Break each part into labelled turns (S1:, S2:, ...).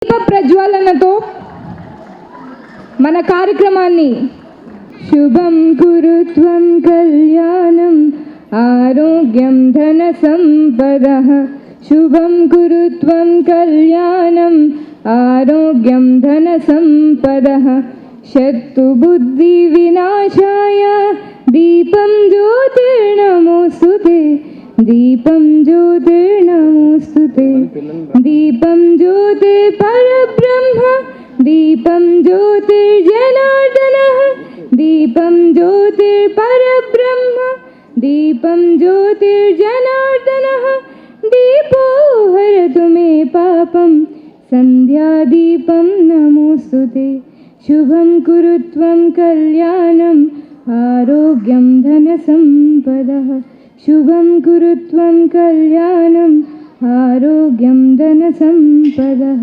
S1: దీప ప్రజ్వలనతో మన కార్యక్రమాన్ని శుభం కురుత్వం కళ్యాణం ఆరోగ్యం ధన సంపదః శుభం కురుత్వం కళ్యాణం ఆరోగ్యం ధన సంపదః శత్రు బుద్ధి వినాశాయ దీపం జ్యోతిర్నమోస్తుతే దీపం జ్యోతిర్నమోస్తుతే దీపం జ్యోతి పరబ్రహ్మ దీపం జ్యోతిర్జనార్దనః దీపం జ్యోతిర్పరబ్రహ్మ దీపం జ్యోతిర్జనార్దనः దీపో హరతు మే పాపం సంధ్యాదీపం నమోస్తుతే శుభం కురుత్వం కళ్యాణం ఆరోగ్యం ధన సంపదః శుభం కురుత్వం కళ్యాణం ఆరోగ్యం ధన సంపదః.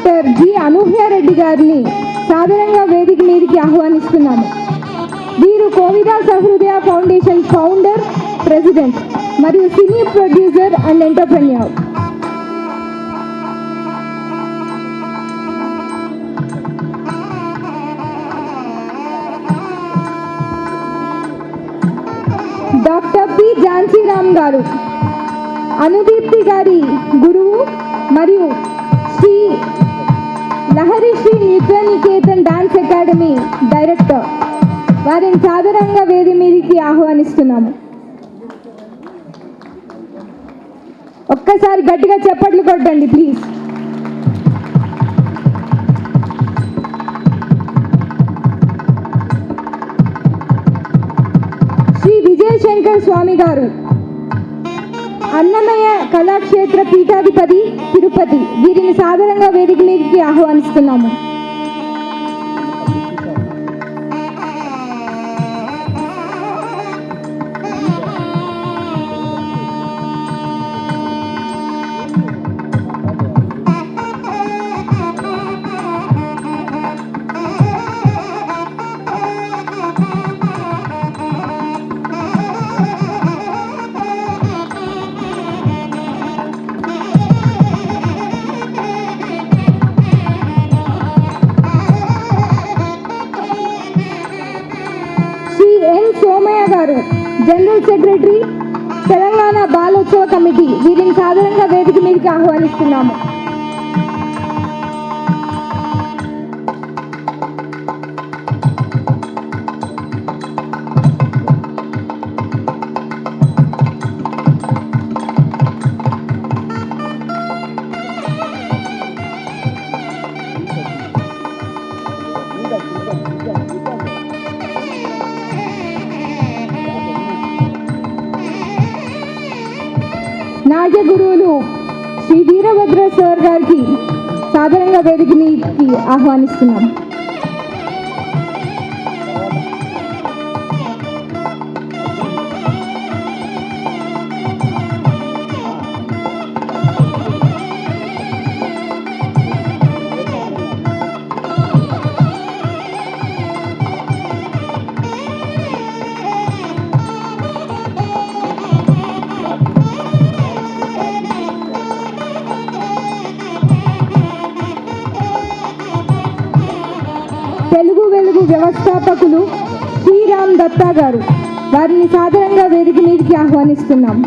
S1: డాక్టర్ జి అనూహ్య రెడ్డి గారిని సాదరంగా వేదిక మీదకి ఆహ్వానిస్తున్నాము. వీరు Kovida Sahrudaya foundation founder, president మరియు cine producer and entrepreneur. Doctor P Jhansiram గారు అనుదీప్తి గారి గురువు మరియు శ్రీ లహరి శ్రీ నృత్య నికేతన్ డాన్స్ అకాడమీ డైరెక్టర్. వారిని సాదరంగా వేది మీదకి ఆహ్వానిస్తున్నాము. ఒక్కసారి గట్టిగా చప్పట్లు కొట్టండి ప్లీజ్. శ్రీ విజయశంకర్ స్వామి గారు అన్నమయ్య కళాక్షేత్ర పీఠాధిపతి, తిరుపతి. వీరిని సాదరంగా వేదిక మీదకి ఆహ్వానిస్తున్నాము. సోమయ్య గారు జనరల్ సెక్రటరీ, తెలంగాణ బాలోత్సవ కమిటీ. వీరిని సాధారణంగా వేదిక మీదకి ఆహ్వానిస్తున్నాము. నాట్య గురువులు శ్రీ వీరభద్ర సార్ గారికి సాధారణంగా వేదిక మీదకి ఆహ్వానిస్తున్నాం. తెలుగు వెలుగు వ్యవస్థాపకులు శ్రీరామ్ దత్తా గారు. వారిని సాధారణంగా వేదిక మీదకి ఆహ్వానిస్తున్నాం.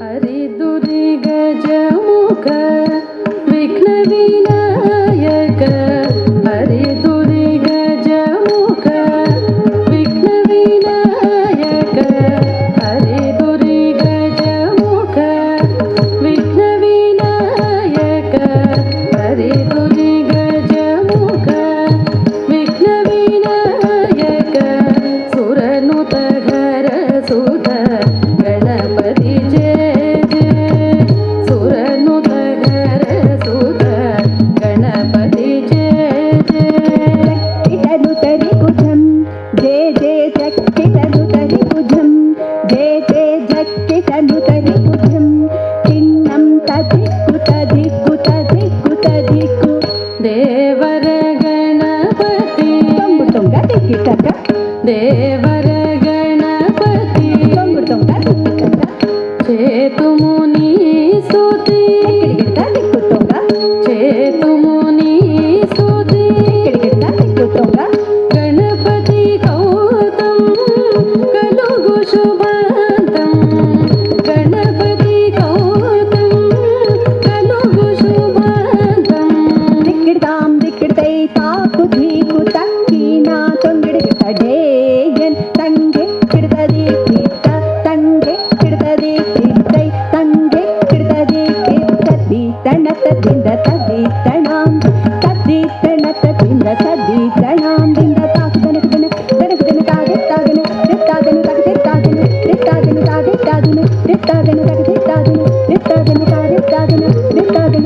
S2: हरे दुर्गा जमुख
S1: దిట్టాదిన దిట్టాదిన తగ దిట్టాదిన దిట్టాదిన తా దిట్టాదిన దిట్టాదిన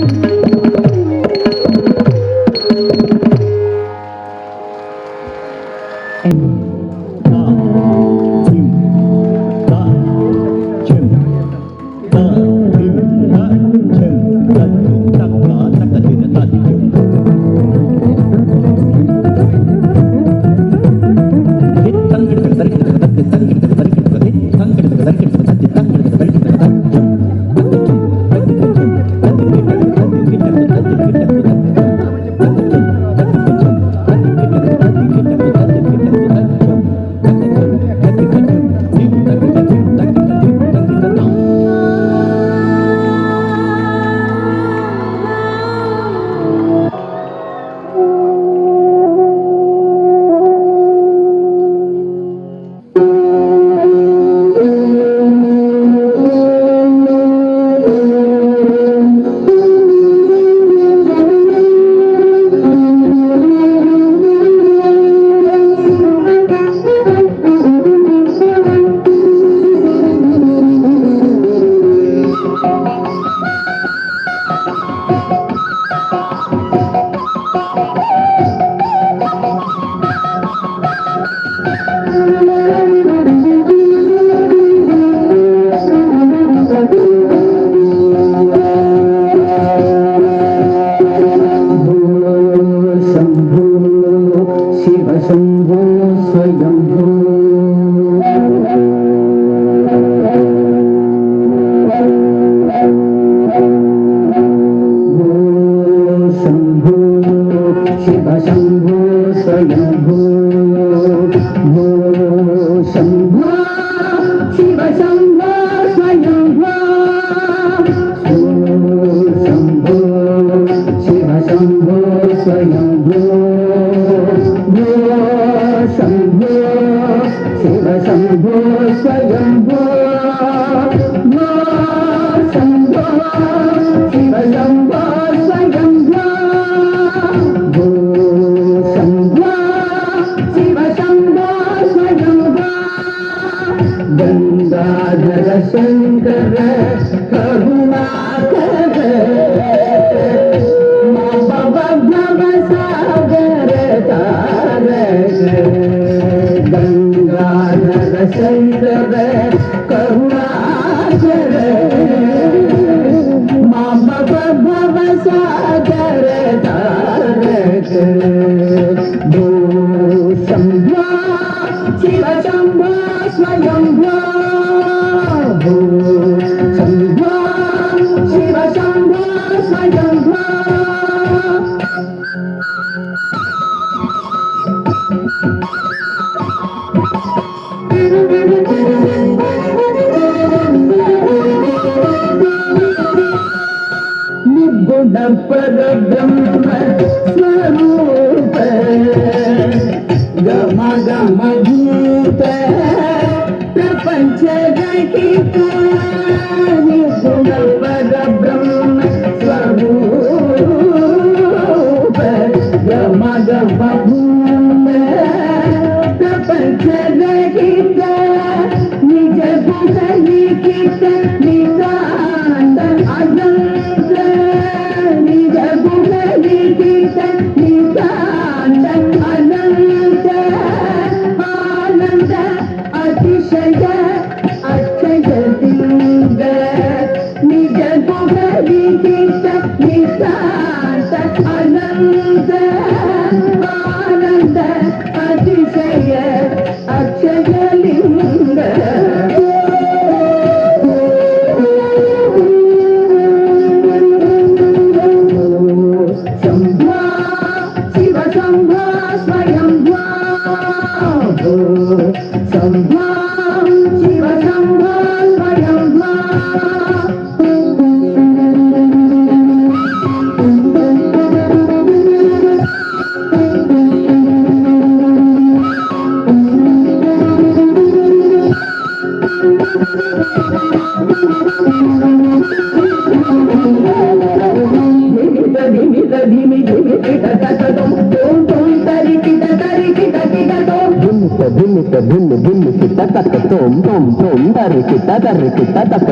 S2: भिन्न भिन्न kita tak tom tom tom dari kita tak tom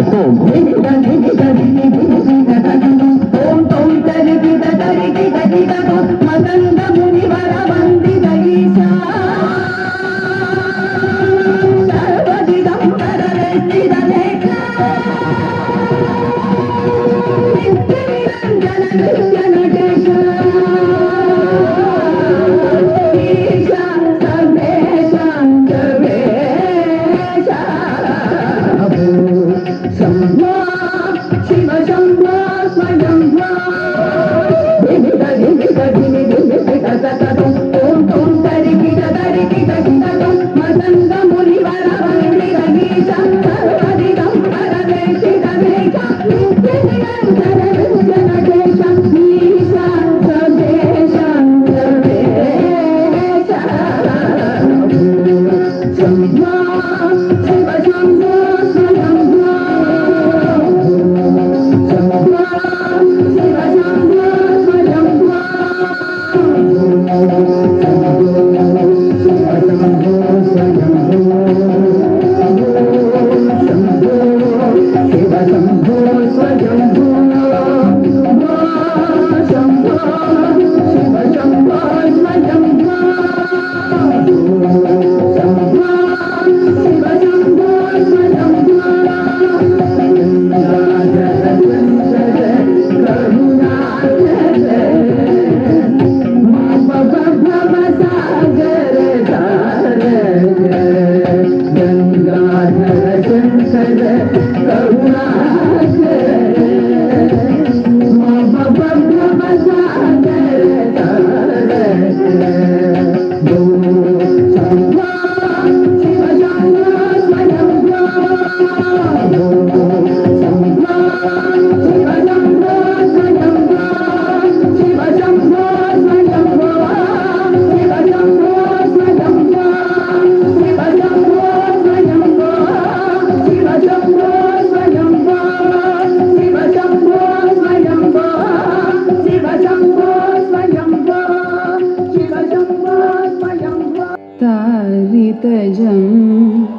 S2: tom tom dari kita maganda muni varavandi daisha sarvadidam varavendidaleka nityaniranjana desha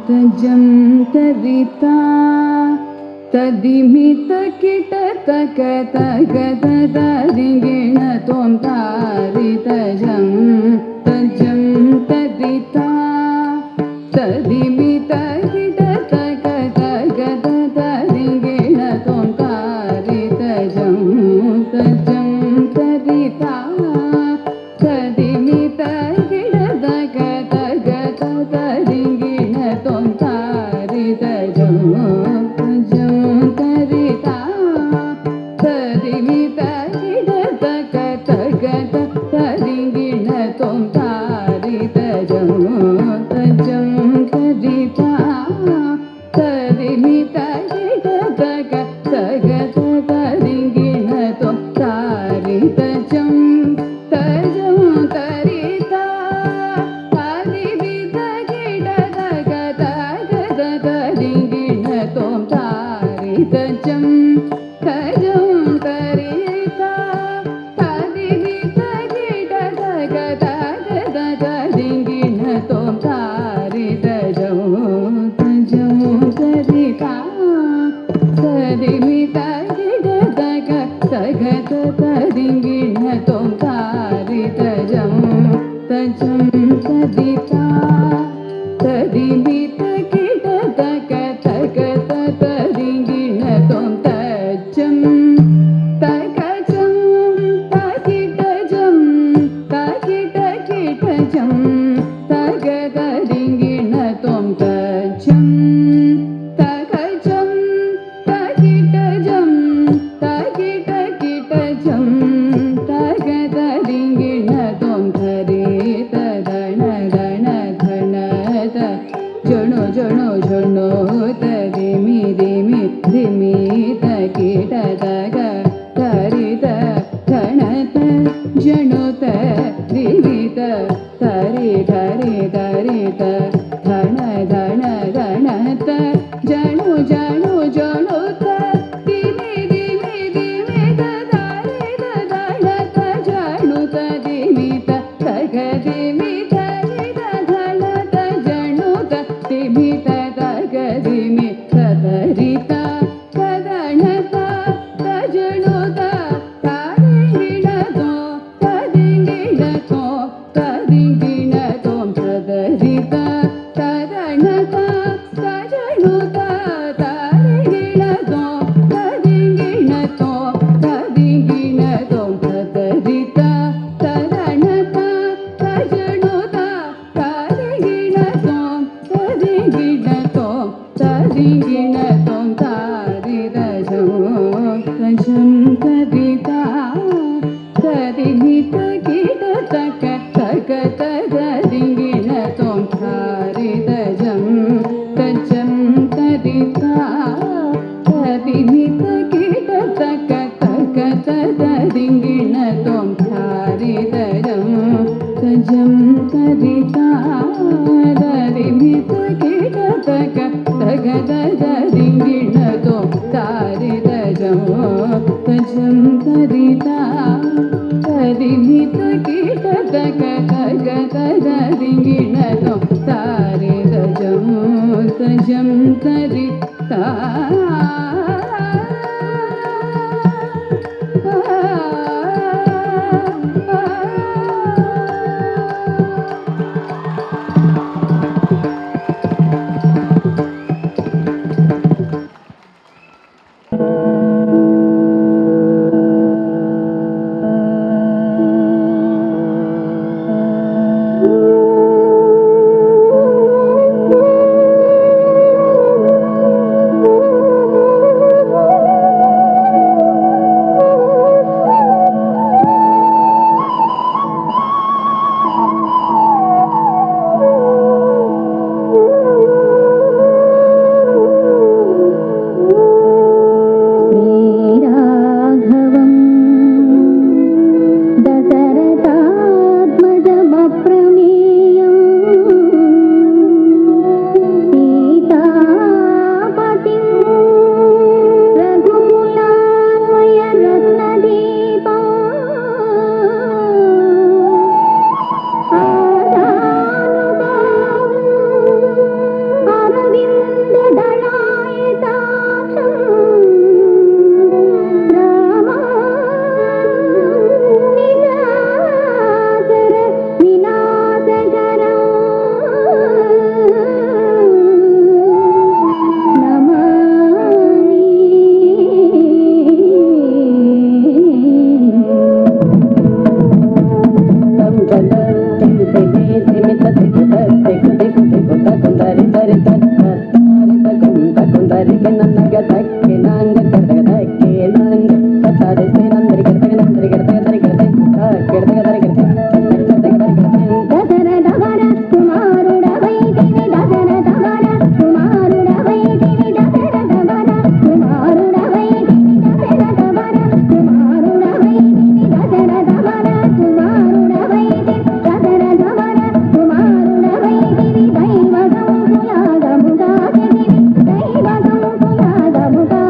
S2: तजं तरिता तदिमित किट तक तग तदिगिण त्वं तारितजं तजं तरिता तदिमित किट तक तग तदिगिण त्वं तारितजं तजं तरिता तदिमित किट तक तग तदिगिण त्वं तारितजं तजं तरिता तदिमित किट तक तग तदिगिण त्वं तारितजं तजं तरिता तदिमित किट तग तग तदिगिण त्वं तारितजं तजं तरिता तदिमित किट तग तग तदिगिण त्वं तारितजं तजं तरिता तदिमित किट तग तग तदिगिण त्वं तारितजं तजं तरिता तदिमित किट तग तग तदिगिण त्वं तारितजं तजं तरिता तदिमित किट तग तग तदिगिण त्वं तजं तगजं तगिटजं तगिटगिटजं तग तदिगिण त्वं तजं तगजं तगिटजं तगिटगिटजं तग तदिगिण त्वं धरित धन धन धन जणो जणो जणो तदिमि दिमि दिमि तगिट तग तरित धनत जणो तरित तरि धरि धरित धन धन धनत जणो जणो जणो तदिमि दिमि दिमि तरित धनत जणो तदिमित तग दिमि धरित धनत जणो तदिमित
S3: దైవగం కులాగముగా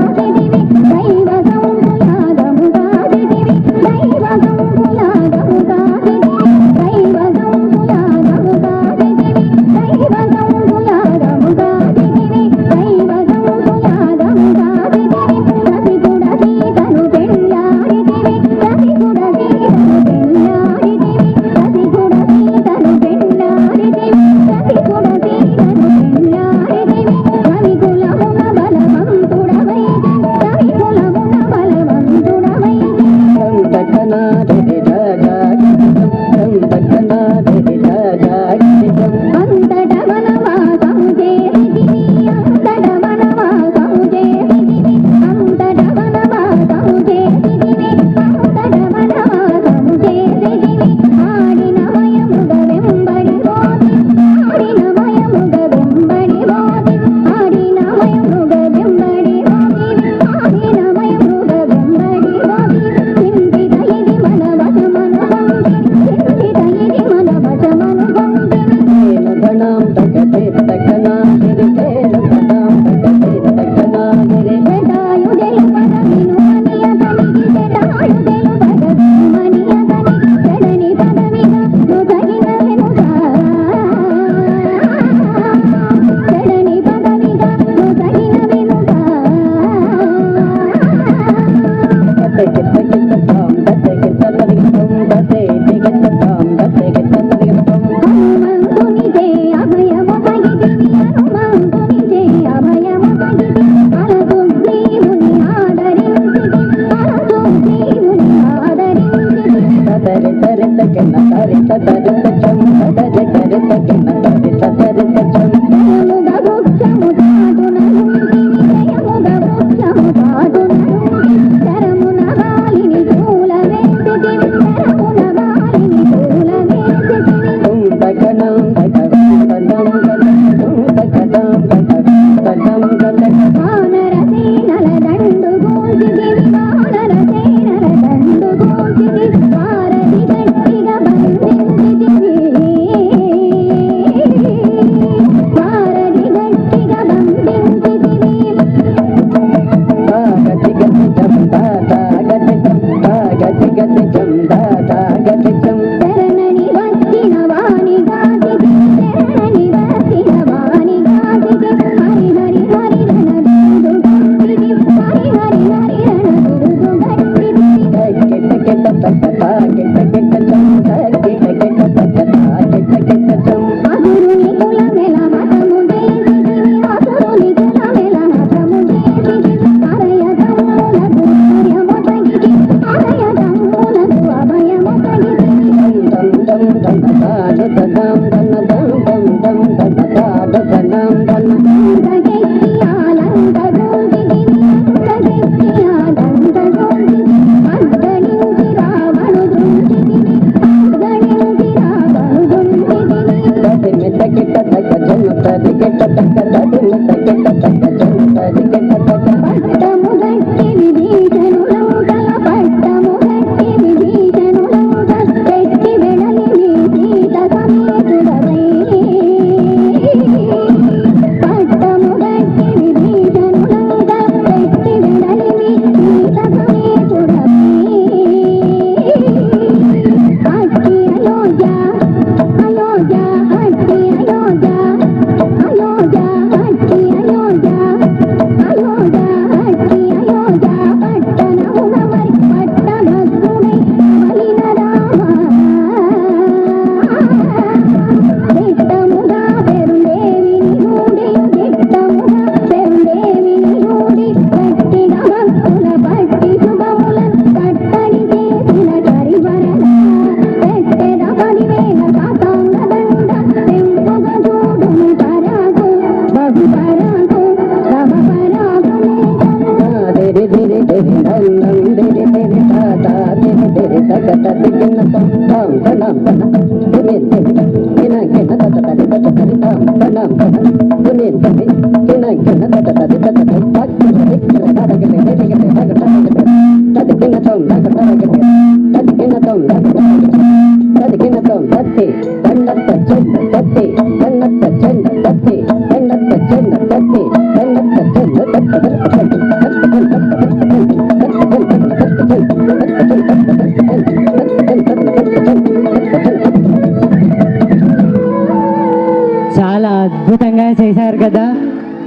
S3: చాలా అద్భుతంగా చేశారు కదా,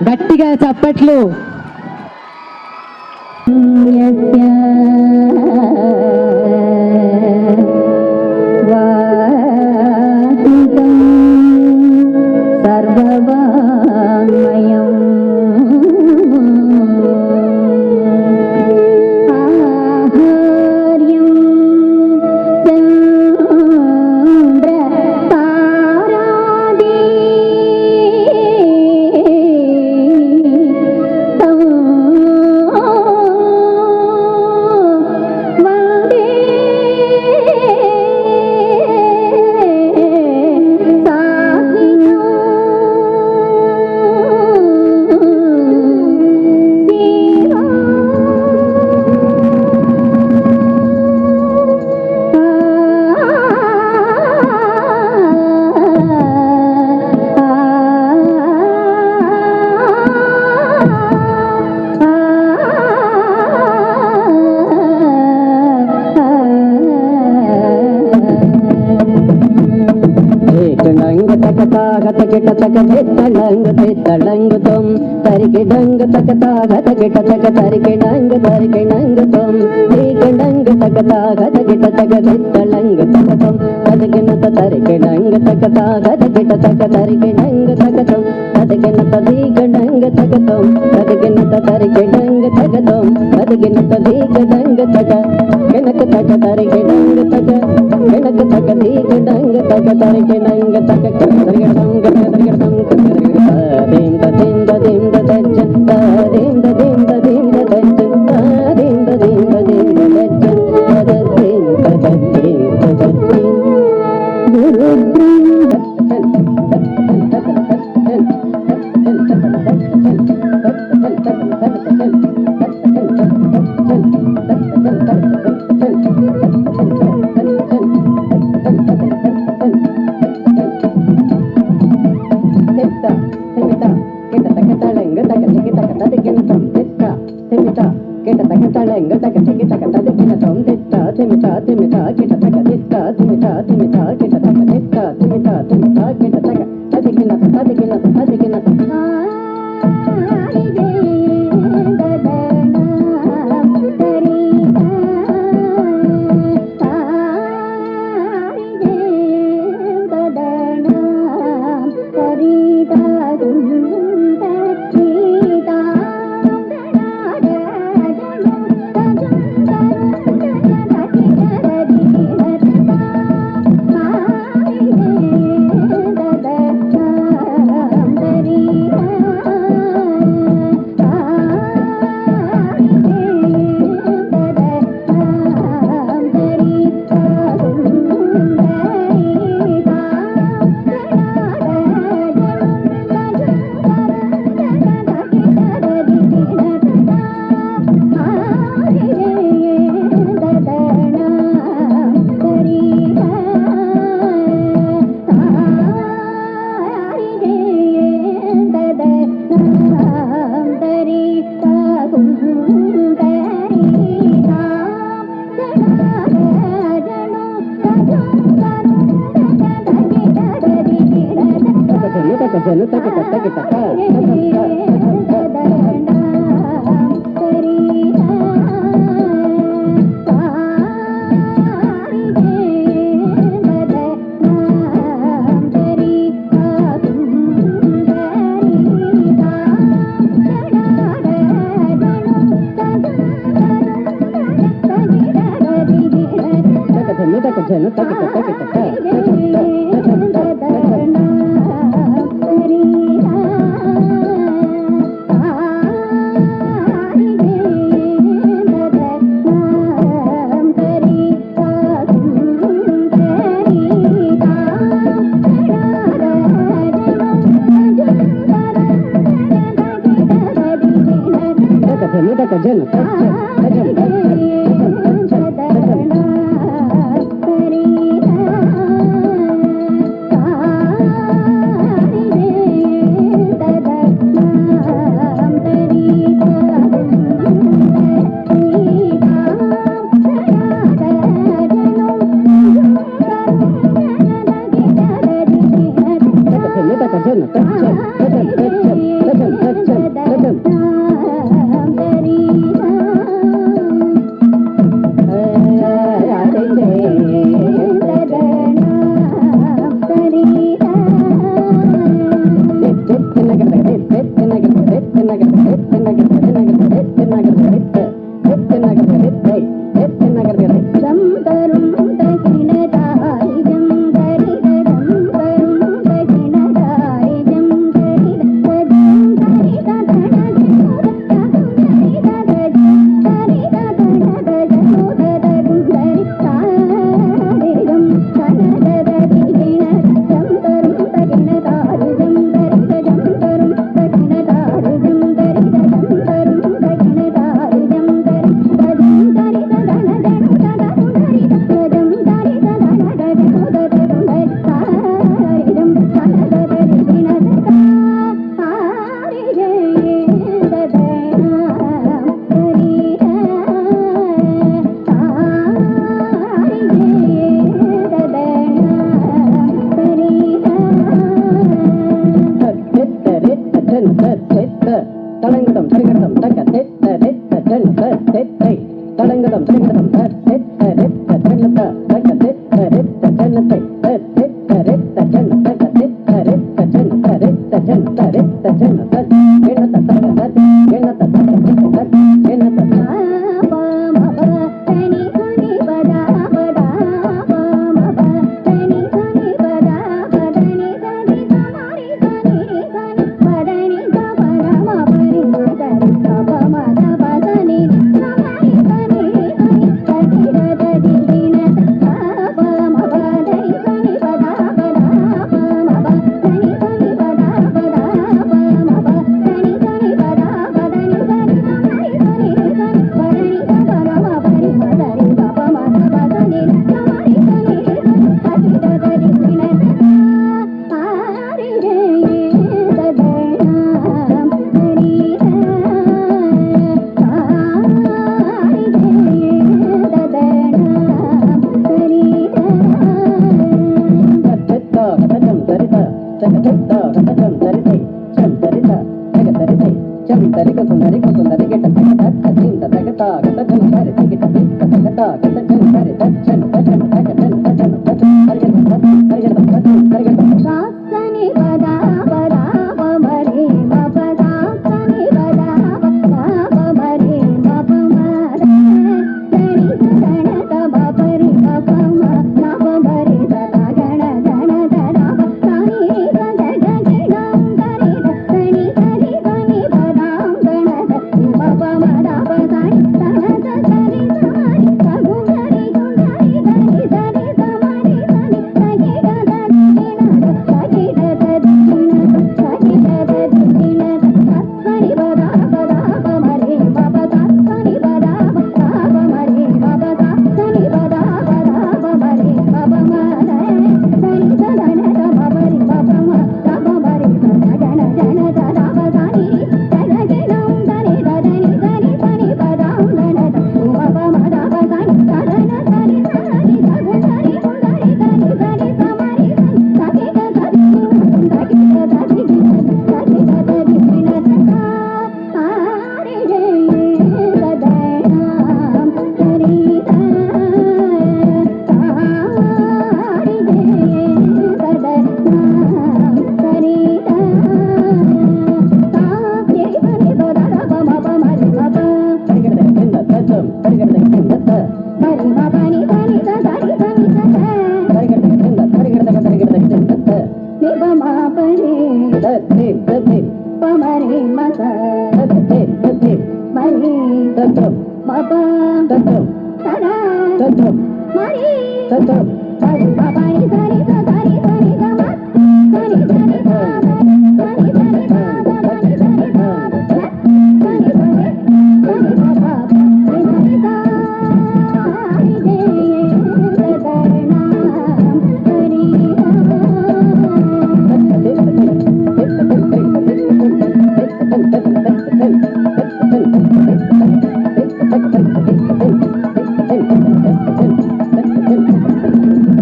S3: గట్టిగా చప్పట్లు.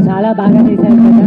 S3: చాలా బాగా చేశారు కదా.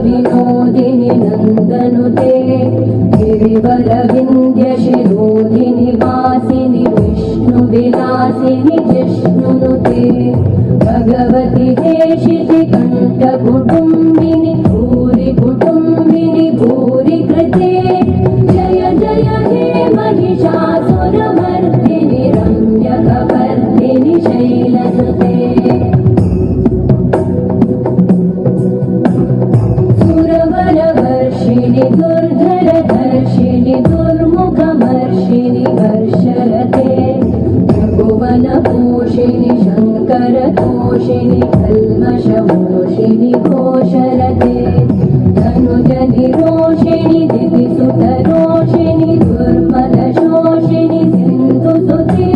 S4: विनोदिनि नन्दनुते गिरिवरविन्द्यशिरोधिनि वासिनि विष्णुविलासिनि जिष्णुनुते भगवति देशिति कण्ठकुटुम्बिनि भूरि कुटुम्बिनि भूरि कृते जय जय हे महिषासुरमर्दिनि रम्यकपर्दिनि शैलसुते सुरवरवर्षिणि दुर्धरधर्षिणि दुर्मुखमर्षिणि वर्षरते त्रिभुवनपोषिणि शङ्करतोषिणि कल्मषमोषिणि घोषरते धनुजनिरोषिणि दितिसुतरोषिणि दुर्मदशोषिणि सिन्धुसुते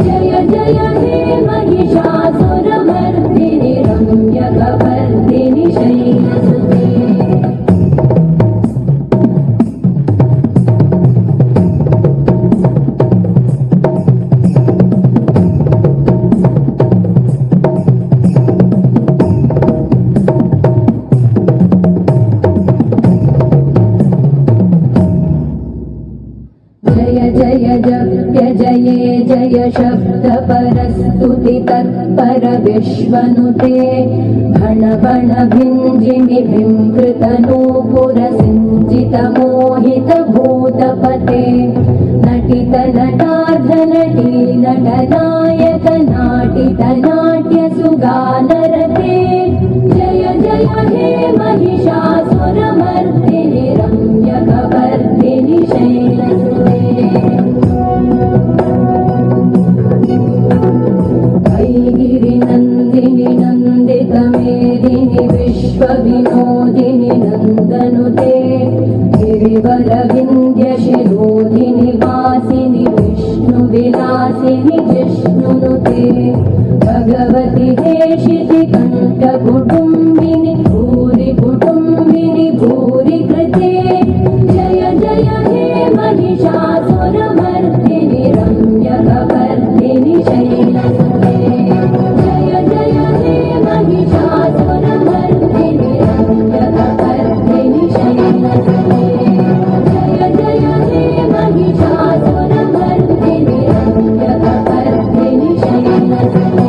S4: जय जय हे महिषासुरमर्दिनि रम्यकपर्दिनि शैलसुते जय जय जप्य जये जय शब्द परस्तुति तत्पर विश्वनुते भण भण भिञ्जिमि भिंकृत नूपुर सिञ्चित मोहित भूतपते नटित नटार्ध नटी नटनायक नाटित नाट्य सुगानरते जय जय हे महिषासुरमर्दिनि रम्यकपर्दिनि शैलसुते गिरिनन्दिनि नन्दितं वेदिनि विश्वविनोदिनि नन्दनुते गिरिवरविन्द्यशिरोधिनि वासिनि विष्णुविलासिनि जिष्णुनुते भगवति हेशिति कण्ठकुटुम्बिनि भूरि कुटुम्बिनि भूरि कृते जय जय हे महिषासुरमर्दिनि रम्यकपर्दिनि शैलसुते जय जय हे महिषासुरमर्दिनि रम्यकपर्दिनि शैलसुते जय जय हे महिषासुरमर्दिनि रम्यकपर्दिनि शैलसुते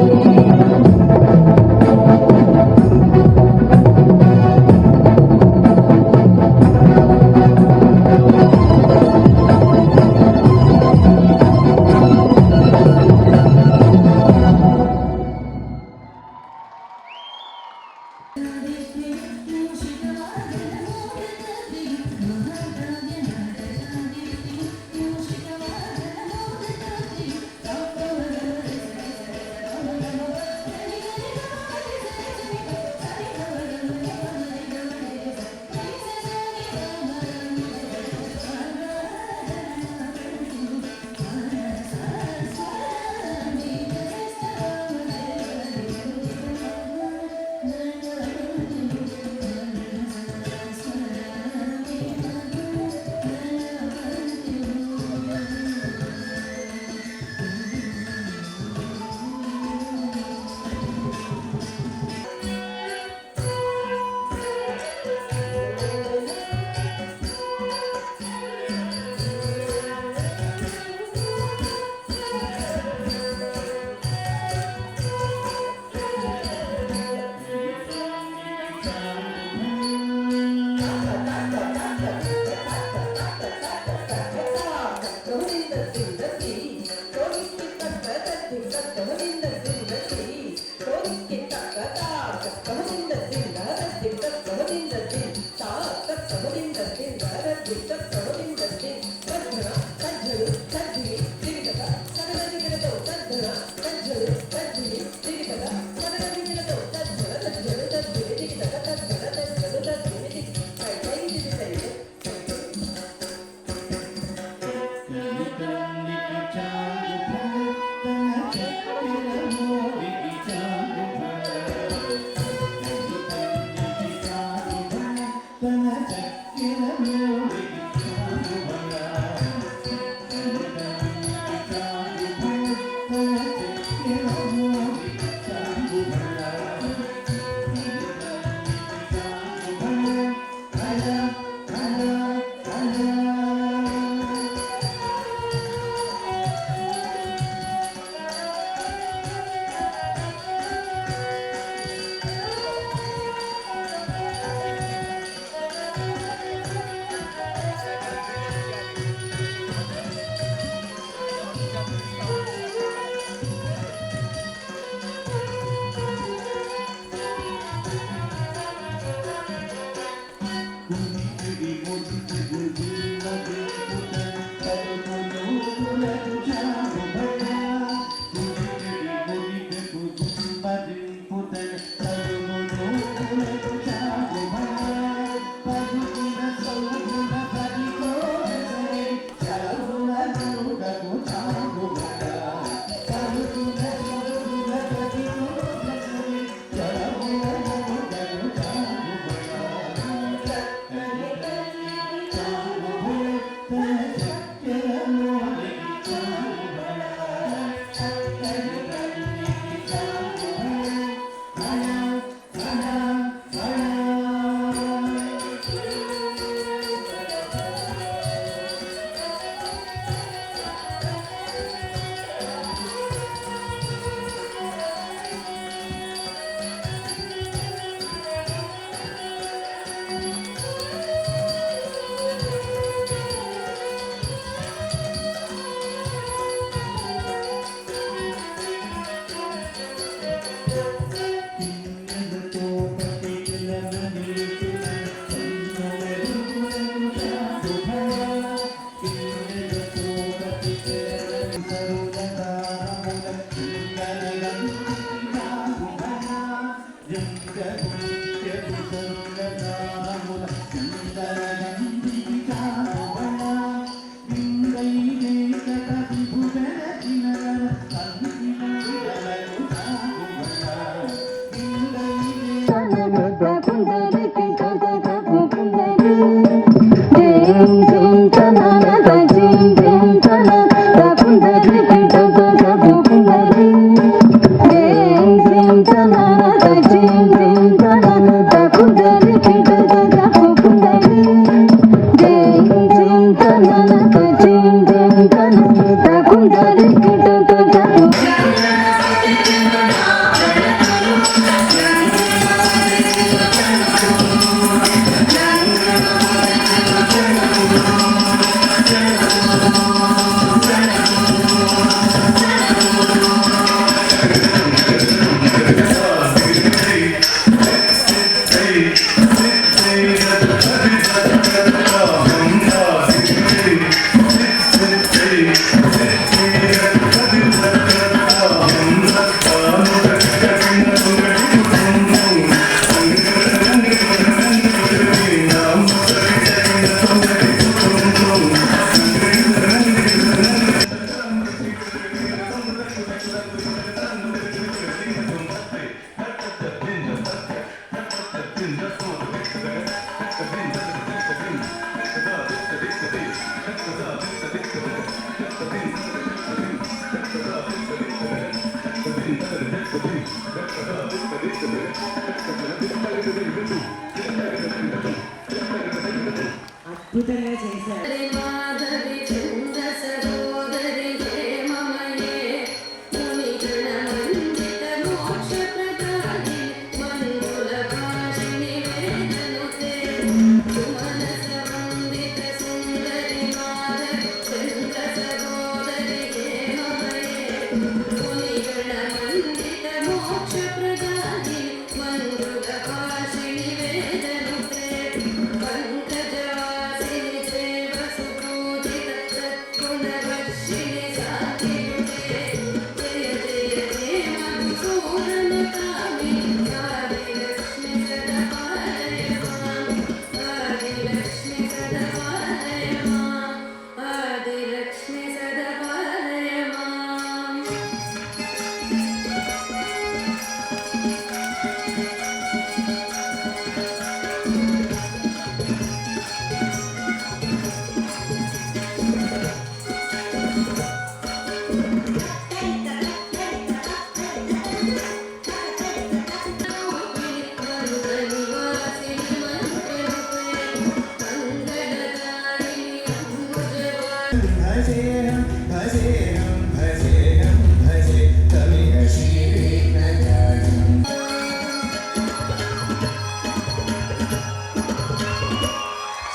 S3: అద్భుతంగా చేశారు.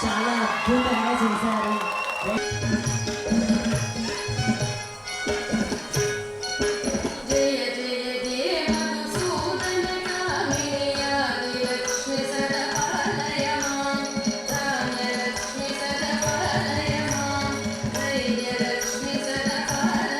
S3: చాలా అద్భుతంగా చేశారు.
S4: లక్ష్మి సదపాలయ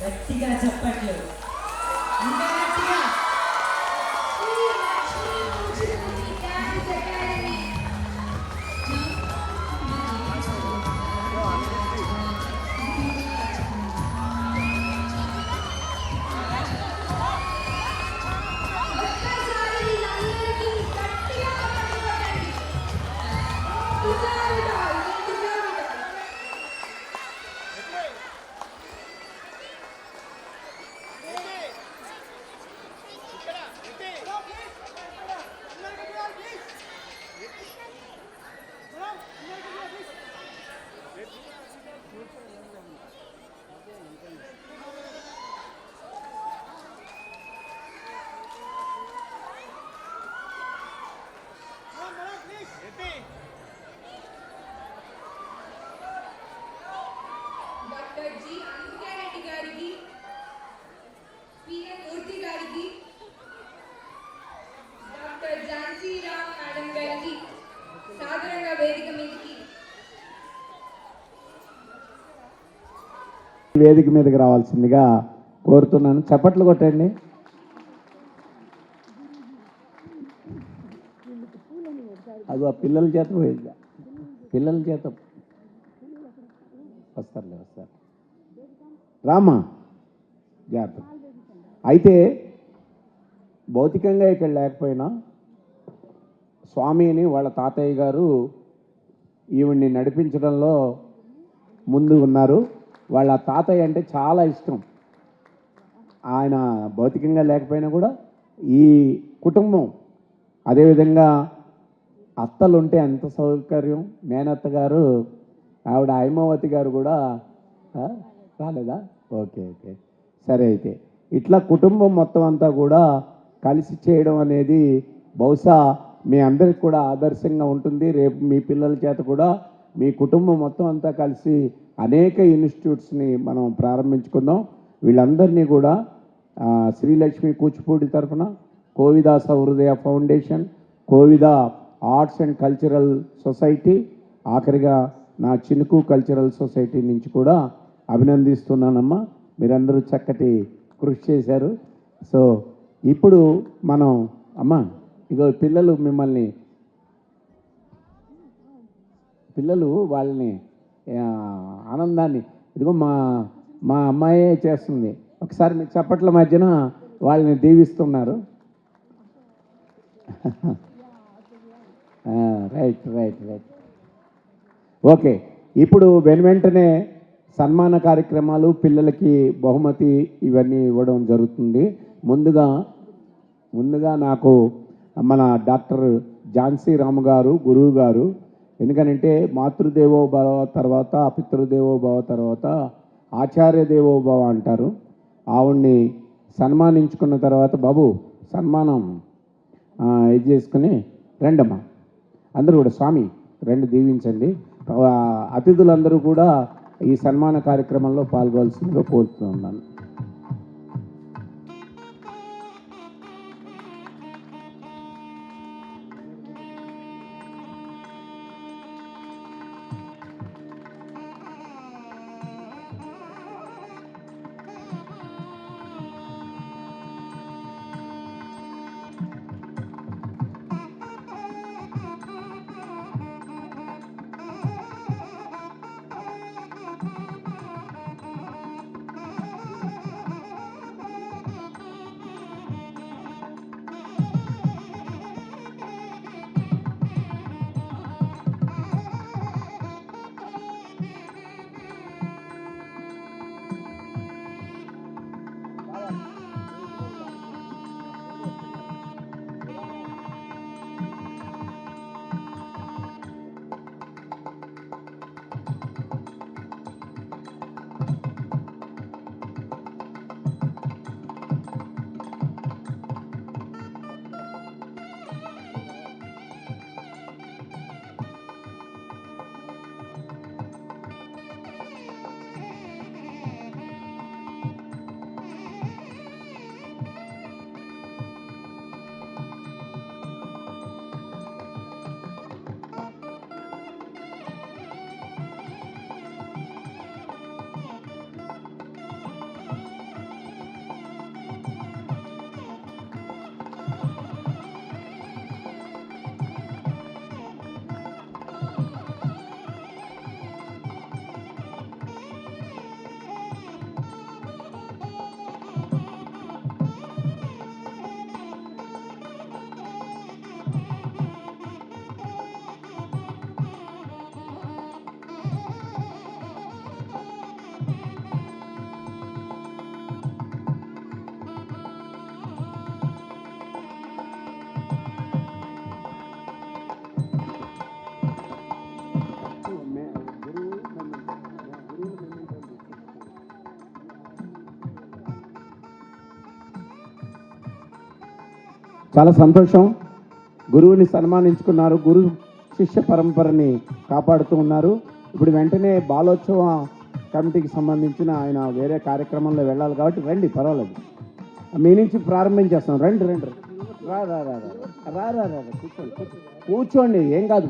S3: గట్టిగా చప్పట్లు ఇంకా గట్టిగా
S1: డాక్టర్ జి అంజికారెడ్డి గారికి, పిఎం మూర్తి గారికి, డాక్టర్ ఝాన్సీ రామ్ మేడం గారికి సాదరంగా వేదిక
S5: మీదకి రావాల్సిందిగా కోరుతున్నాను. చప్పట్లు కొట్టండి. అది ఆ పిల్లల చేత పోయింది. పిల్లల చేత వస్తారు రామ్మా జాగ్రత్త. అయితే భౌతికంగా ఇక్కడ లేకపోయినా స్వామిని వాళ్ళ తాతయ్య గారు ఈవిడ్ని నడిపించడంలో ముందు ఉన్నారు. వాళ్ళ తాతయ్య అంటే చాలా ఇష్టం. ఆయన భౌతికంగా లేకపోయినా కూడా ఈ కుటుంబం, అదేవిధంగా అత్తలు ఉంటే ఎంత సౌకర్యం. మేనత్త గారు ఆవిడ హైమావతి గారు కూడా రాలేదా? ఓకే ఓకే, సరే. అయితే ఇట్లా కుటుంబం మొత్తం అంతా కూడా కలిసి చేయడం అనేది బహుశా మీ అందరికి కూడా ఆదర్శంగా ఉంటుంది. రేపు మీ పిల్లల చేత కూడా మీ కుటుంబం మొత్తం అంతా కలిసి అనేక ఇన్స్టిట్యూట్స్ని మనం ప్రారంభించుకుందాం. వీళ్ళందరినీ కూడా శ్రీలక్ష్మి కూచిపూడి తరఫున, Kovida Sahrudaya foundation, Kovida arts and cultural society, ఆఖరిగా నా చినుకు కల్చరల్ సొసైటీ నుంచి కూడా అభినందిస్తున్నానమ్మా. మీరందరూ చక్కటి కృషి చేశారు. సో ఇప్పుడు మనం అమ్మా, ఇగో పిల్లలు వాళ్ళని ఆనందాన్ని, ఇదిగో మా అమ్మాయే చేస్తుంది. ఒకసారి మీ చప్పట్ల మధ్యన వాళ్ళని దీవిస్తున్నారు. Right right right. ఓకే, ఇప్పుడు వెంటనే సన్మాన కార్యక్రమాలు, పిల్లలకి బహుమతి ఇవన్నీ ఇవ్వడం జరుగుతుంది. ముందుగా నాకు మన డాక్టర్ ఝాన్సీ రాము గారు, గురువు గారు, ఎందుకనంటే మాతృదేవో భవ తర్వాత పితృదేవో భవ తర్వాత ఆచార్య దేవో భవ అంటారు. ఆవిడ్ని సన్మానించుకున్న తర్వాత బాబు సన్మానం ఇది చేసుకుని రండమ్మా, అందరూ కూడా స్వామి రెండు దీవించండి. అతిథులందరూ కూడా ఈ సన్మాన కార్యక్రమంలో పాల్గొవాల్సిందిగా కోరుతున్నాను. చాలా సంతోషం. గురువుని సన్మానించుకున్నారు, గురు శిష్య పరంపరని కాపాడుతూ ఉన్నారు. ఇప్పుడు వెంటనే బాలోత్సవ కమిటీకి సంబంధించిన ఆయన వేరే కార్యక్రమంలో వెళ్ళాలి కాబట్టి రండి, పర్వాలేదు, మీ నుంచి ప్రారంభించేస్తాం. రండి రండి, రా రా రా రా రా రా కూర్చోండి కూర్చోండి, ఏం కాదు.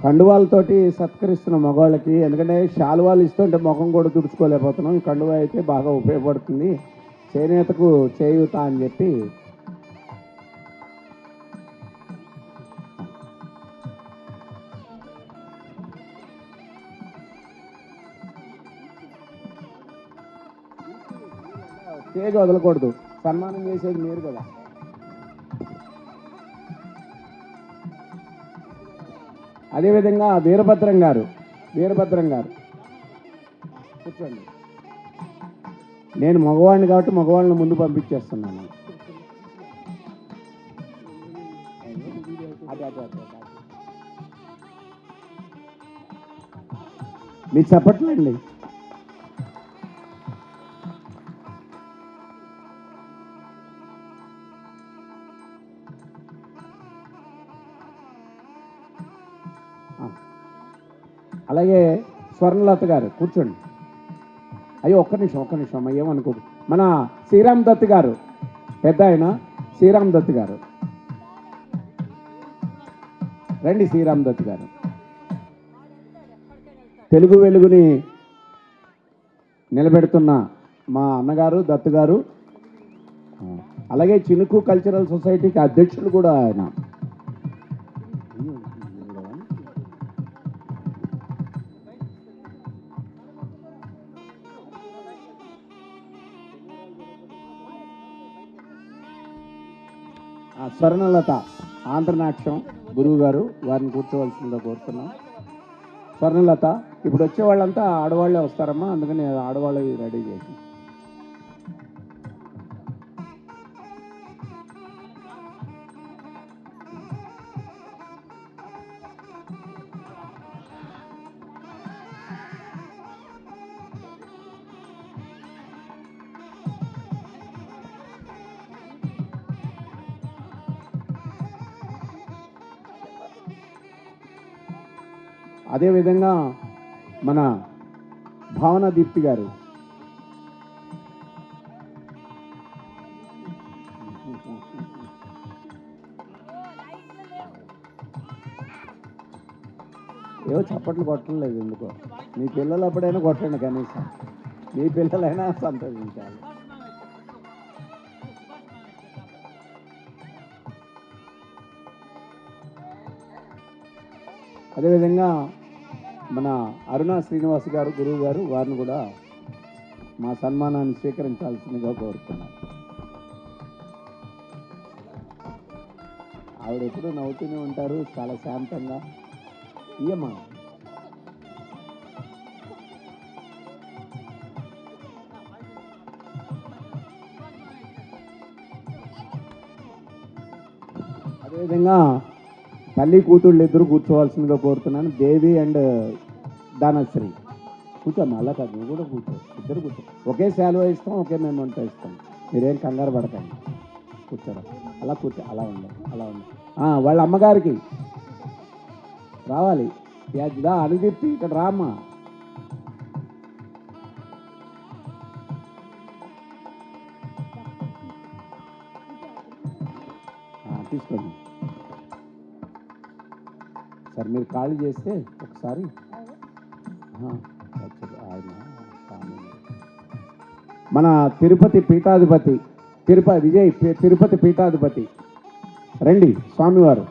S5: కండువాలతోటి సత్కరిస్తున్న మగవాళ్ళకి, ఎందుకంటే శాలువాలు ఇస్తుంటే ముఖం కూడా తుడుచుకోలేకపోతున్నాం. ఈ కండువా అయితే బాగా ఉపయోగపడుతుంది, చేనేతకు చేయూత అని చెప్పి. స్టేజ్ వదలకూడదు, సన్మానం చేసేది మీరు కదా. అదేవిధంగా వీరభద్రం గారు కూర్చోండి. నేను మగవాడిని కాబట్టి మగవాళ్ళని ముందు పంపించేస్తున్నాను. మీరు చెప్పట్లేండి. అలాగే స్వర్ణలత గారు కూర్చోండి. అయ్యో ఒక్క నిమిషం అమ్మ, ఏమనుకోకు. మన శ్రీరామ్ దత్ గారు, పెద్ద ఆయన శ్రీరామ్ దత్ గారు రండి. శ్రీరామ్ దత్ గారు తెలుగు వెలుగుని నిలబెడుతున్న మా అన్నగారు దత్ గారు. అలాగే చినుకు కల్చరల్ సొసైటీకి అధ్యక్షులు కూడా ఆయన. స్వర్ణలత ఆంధ్రనాట్యం గురువు గారు, వారిని కూర్చోవలసిందిగా కోరుతున్నాం. స్వర్ణలత, ఇప్పుడు వచ్చే వాళ్ళంతా ఆడవాళ్ళే వస్తారమ్మా, అందుకని ఆడవాళ్ళు రెడీ చేసి. అదేవిధంగా మన భావన దీప్తి గారు, ఏవో చప్పట్లు కొట్టడం లేదు ఎందుకో. మీ పిల్లలు అప్పుడైనా కొట్టండి, కనీసం మీ పిల్లలైనా సంతోషించాలి. అదేవిధంగా మన అరుణ శ్రీనివాస్ గారు గురువు గారు, వారిని కూడా మా సన్మానాన్ని స్వీకరించాల్సిందిగా కోరుతున్నాను. ఆవిడ ఎప్పుడూ నవ్వుతూనే ఉంటారు, చాలా శాంతంగా. ఇయమ్మా అదేవిధంగా తల్లి కూతుళ్ళు ఇద్దరు కూర్చోవలసిందిగా కోరుతున్నాను. దేవి అండ్ దానశ్రీ కూర్చోమ్మా. అలా కాదు, నువ్వు కూడా కూర్చో, ఇద్దరు కూర్చో. ఒకే శాలువా ఇస్తాం, ఒకే మేమంతా ఇస్తాం, మీరేం కంగారు పడకండి. కూర్చోరా, అలా కూర్చో, అలా ఉండాలి, అలా ఉండాలి. వాళ్ళ అమ్మగారికి రావాలి. దా అనుదీప్తి, ఇక్కడ రామ్మా. తీసుకోండి సార్, మీరు ఖాళీ చేస్తే ఒకసారి. ఆయన మన తిరుపతి పీఠాధిపతి, తిరుపతి పీఠాధిపతి రండి స్వామివారు.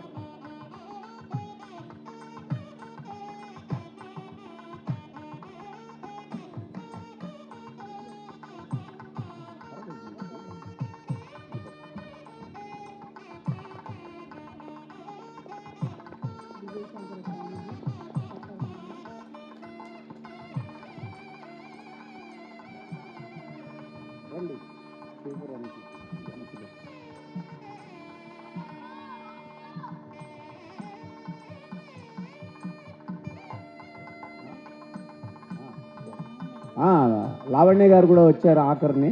S5: లావణ్య గారు కూడా వచ్చారు ఆఖరిని,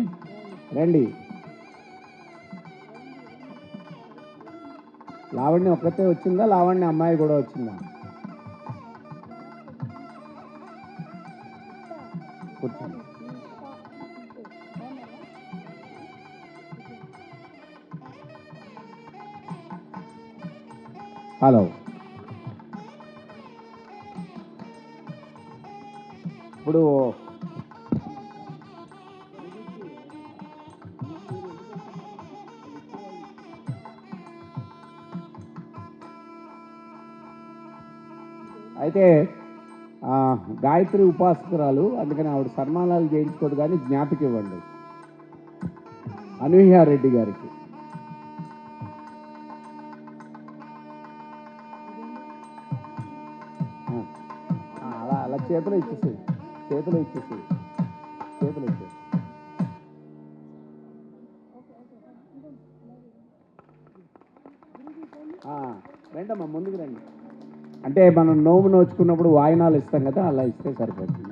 S5: రండి. లావణ్య ఒక్కతే వచ్చిందా, లావణ్య అమ్మాయి కూడా వచ్చిందా? కూర్చోండి. హలో, ఇప్పుడు అయితే గాయత్రి ఉపాసకురాలు, అందుకని ఆవిడ సన్మానాలు చేయించుకోదు, కానీ జ్ఞాపిక ఇవ్వండి అనూహ్యారెడ్డి గారికి. అలా అలా చేతులు ఇచ్చేసేది, చేతులు ఇచ్చేసేది, చేతులు ఇచ్చేది. రండమ్మా ముందుకు రండి. అంటే మనం నోము నోచుకున్నప్పుడు వాయినాలు ఇస్తాం కదా, అలా ఇస్తే సరిపోతుంది.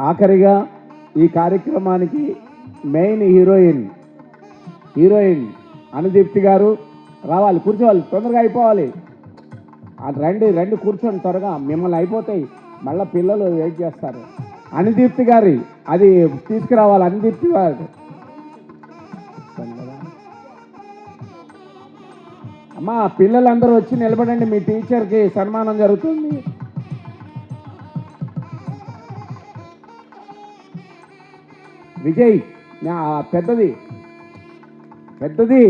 S5: ఆఖరిగా ఈ కార్యక్రమానికి మెయిన్ హీరోయిన్ అనుదీప్తి గారు రావాలి, కూర్చోవాలి, తొందరగా అయిపోవాలి. రండి రండి కూర్చోండి త్వరగా, మిమ్మల్ని అయిపోతాయి, మళ్ళీ పిల్లలు వెయిట్ చేస్తారు. అనుదీప్తి గారి అది తీసుకురావాలి. అనుదీప్తి గారు అమ్మా, పిల్లలందరూ వచ్చి నిలబడండి, మీ టీచర్కి సన్మానం జరుగుతుంది. విజయ్ పెద్దది పెద్దది,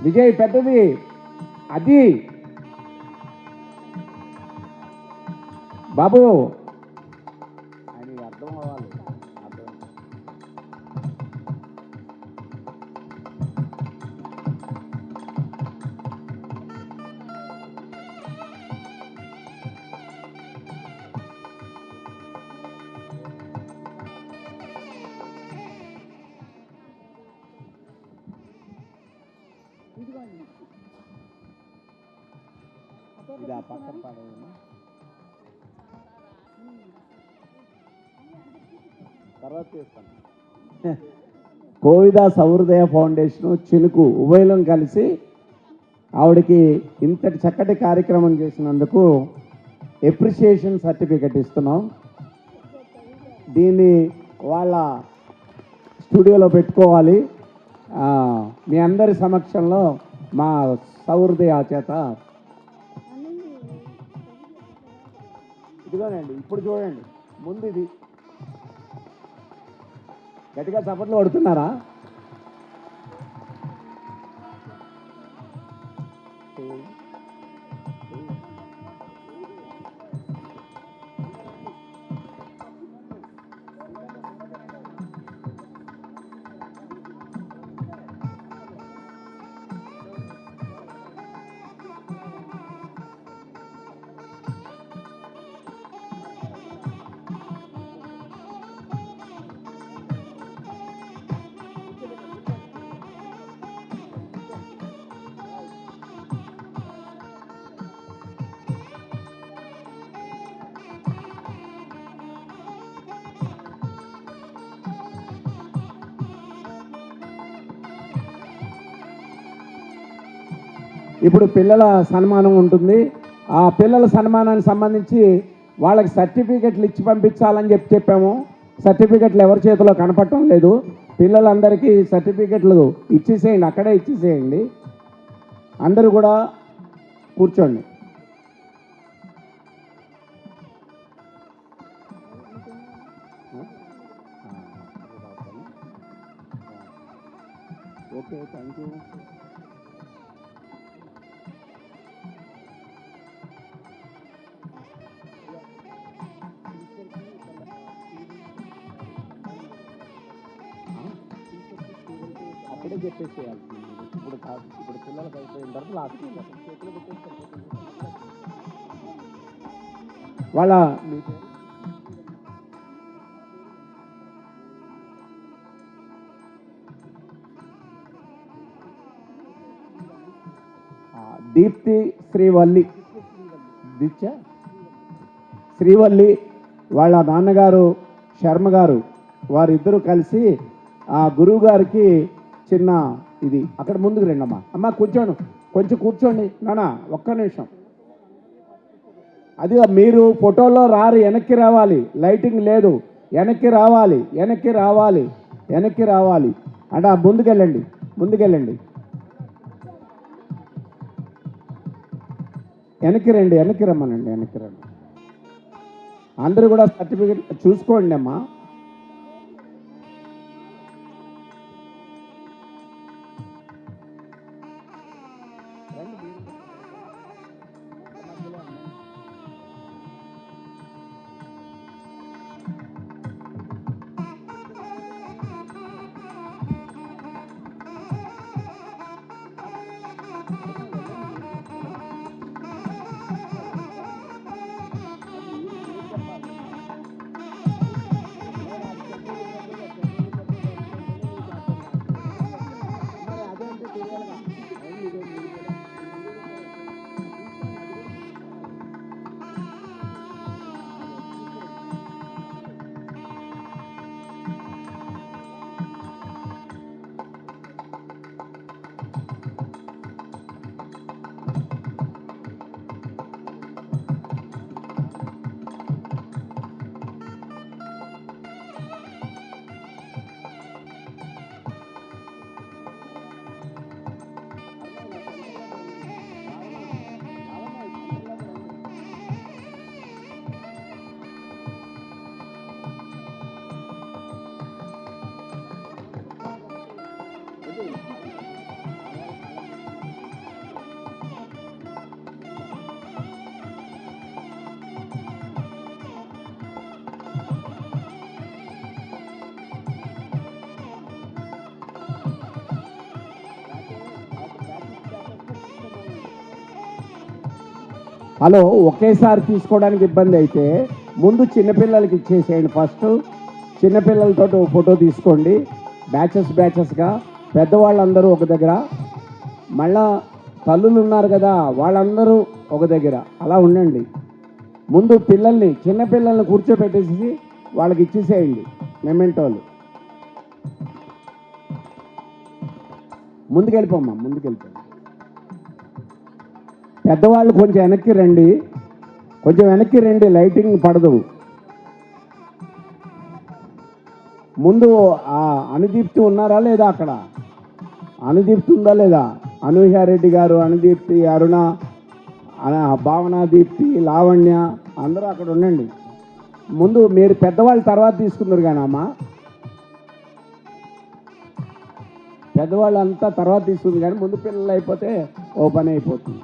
S5: విజయ్ పెద్దది, అది బాబు ఆయనకి అర్థం అవ్వాలి. ఇది ఆ పక్కన పడేయమ్మా. తర్వాత చేస్తాను. కోవిద సౌహృదయ ఫౌండేషన్ చినుకు ఉభయలం కలిసి ఆవిడకి ఇంతటి చక్కటి కార్యక్రమం చేసినందుకు ఎప్రిషియేషన్ సర్టిఫికెట్ ఇస్తున్నాం. దీన్ని వాళ్ళ స్టూడియోలో పెట్టుకోవాలి. మీ అందరి సమక్షంలో మా సౌహృదయ చేత ఇదిగోనండి, ఇప్పుడు చూడండి, ముందు ఇది గట్టిగా చప్పట్లు కొడుతున్నారా? ఇప్పుడు పిల్లల సన్మానం ఉంటుంది. ఆ పిల్లల సన్మానానికి సంబంధించి వాళ్ళకి సర్టిఫికెట్లు ఇచ్చి పంపించాలని చెప్పాము. సర్టిఫికెట్లు ఎవరి చేతిలో కనపడటం లేదు. పిల్లలందరికీ సర్టిఫికెట్లు ఇచ్చేసేయండి, అక్కడే ఇచ్చేసేయండి. అందరూ కూడా కూర్చోండి. Okay, thank you. అప్పుడే చెప్పేసేయాలి. ఇప్పుడు కాదు, ఇప్పుడు పిల్లలకి అయిపోయిన తర్వాత లాస్ట్ వాళ్ళ దీప్తి శ్రీవల్లి, శ్రీవల్లి వాళ్ళ నాన్నగారు శర్మ గారు, వారిద్దరూ కలిసి ఆ గురువు గారికి చిన్న ఇది అక్కడ ముందుకు రండి అమ్మా. అమ్మ కూర్చోండి, కొంచెం కూర్చోండి నాన్న, ఒక్క నిమిషం. అది మీరు ఫోటోలో రారు, వెనక్కి రావాలి, లైటింగ్ లేదు, వెనక్కి రావాలి, వెనక్కి రావాలి, వెనక్కి రావాలి. అంటే ముందుకెళ్ళండి, ముందుకెళ్ళండి, వెనక్కి రండి, వెనక్కి రమ్మనండి, వెనక్కి రండి. అందరూ కూడా సర్టిఫికెట్ చూసుకోండి అమ్మా. హలో, ఒకేసారి తీసుకోవడానికి ఇబ్బంది అయితే ముందు చిన్నపిల్లలకి ఇచ్చేసేయండి. ఫస్ట్ చిన్నపిల్లలతో ఫోటో తీసుకోండి, బ్యాచెస్గా. పెద్దవాళ్ళందరూ ఒక దగ్గర, మళ్ళా తల్లులు ఉన్నారు కదా వాళ్ళందరూ ఒక దగ్గర, అలా ఉండండి. ముందు చిన్నపిల్లల్ని కూర్చోపెట్టేసి వాళ్ళకి ఇచ్చేసేయండి మెమెంటోలు. ముందుకెళ్ళిపోమ్మా. పెద్దవాళ్ళు కొంచెం వెనక్కి రండి, లైటింగ్ పడదు. ముందు అనుదీప్తి ఉన్నారా లేదా? అక్కడ అనుదీప్తి ఉందా లేదా? అనూహ్యారెడ్డి గారు, అనుదీప్తి, అరుణ, భావన, దీప్తి, లావణ్య అందరూ అక్కడ ఉండండి. ముందు మీరు పెద్దవాళ్ళు తర్వాత తీసుకున్నారు కానీ అమ్మా, పెద్దవాళ్ళు అంతా తర్వాత తీసుకుంది కానీ ముందు పిల్లలు అయిపోతే ఓ పని అయిపోతుంది.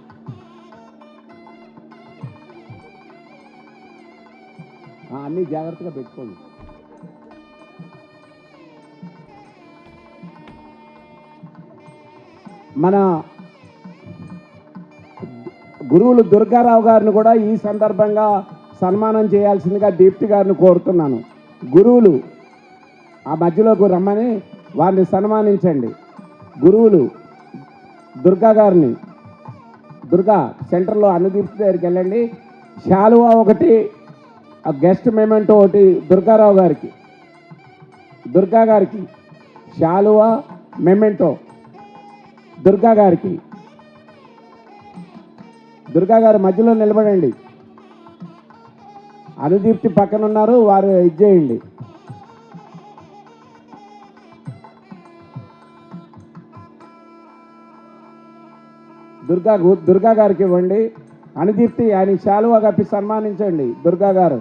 S5: అన్నీ జాగ్రత్తగా పెట్టుకోండి. మన గురువులు దుర్గారావు గారిని కూడా ఈ సందర్భంగా సన్మానం చేయాల్సిందిగా దీప్తి గారిని కోరుతున్నాను. గురువులు ఆ మధ్యలోకి రమ్మని వారిని సన్మానించండి. గురువులు దుర్గా గారిని, దుర్గా సెంటర్లో అనుదీప్తి దగ్గరికి వెళ్ళండి. శాలువా ఒకటి, గెస్ట్ మెమెంటో ఒకటి దుర్గా గారికి శాలువా మెమెంటో దుర్గా గారు మధ్యలో నిలబడండి. అనుదీప్తి పక్కన ఉన్నారు, వారు ఇచ్చేయండి. దుర్గా గారికి ఇవ్వండి. అనుదీప్తి ఆయన శాలువా కప్పి సన్మానించండి. దుర్గా గారు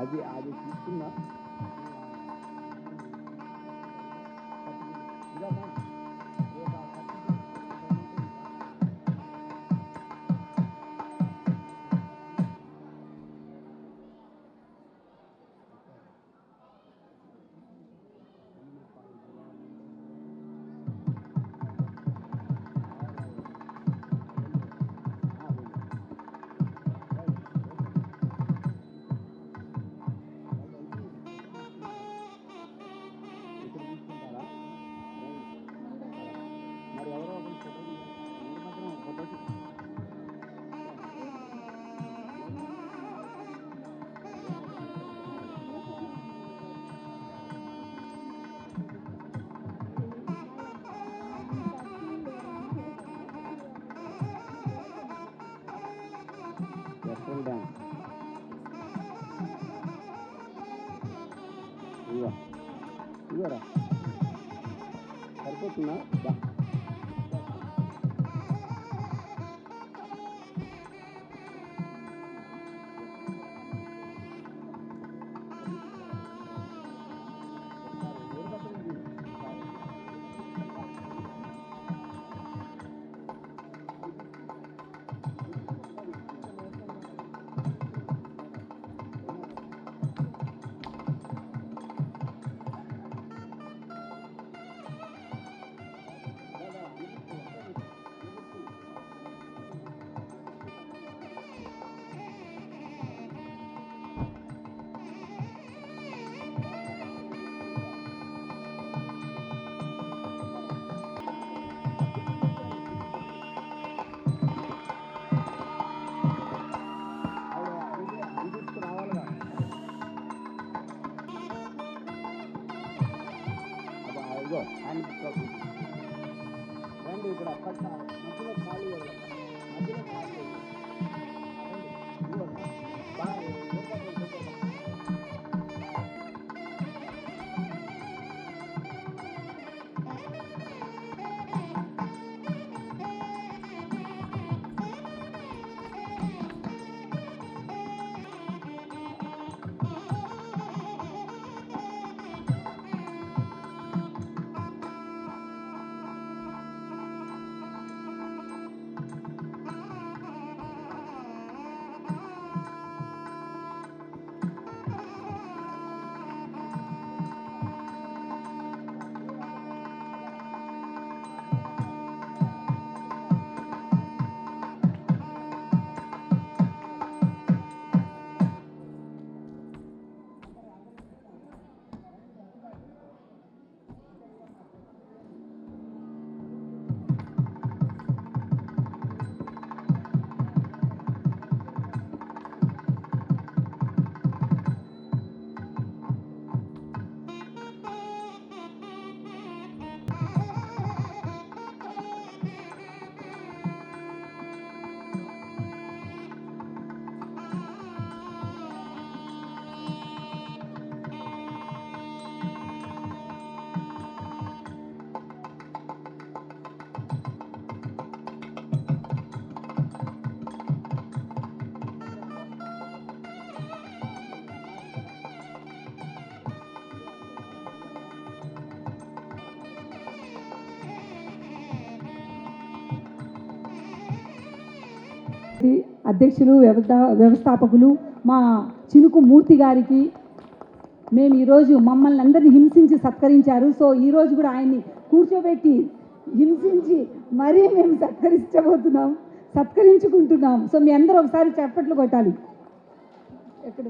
S5: అది తీసుకుందా? ఇవ్వరా సరిపోతుందా? రండి ఇక్కడ పట్ట మధ్యలో ఖాళీ మధ్యలో ఖాళీ
S6: అధ్యక్షులు వ్యవస్థాపకులు మా చినుకు మూర్తి గారికి మేము ఈరోజు మమ్మల్ని అందరినీ హింసించి సత్కరించారు. సో ఈరోజు కూడా ఆయన్ని కూర్చోబెట్టి హింసించి మరీ మేము సత్కరించుకుంటున్నాం. సో మీ అందరూ ఒకసారి చప్పట్లు కొట్టాలి. ఎక్కడ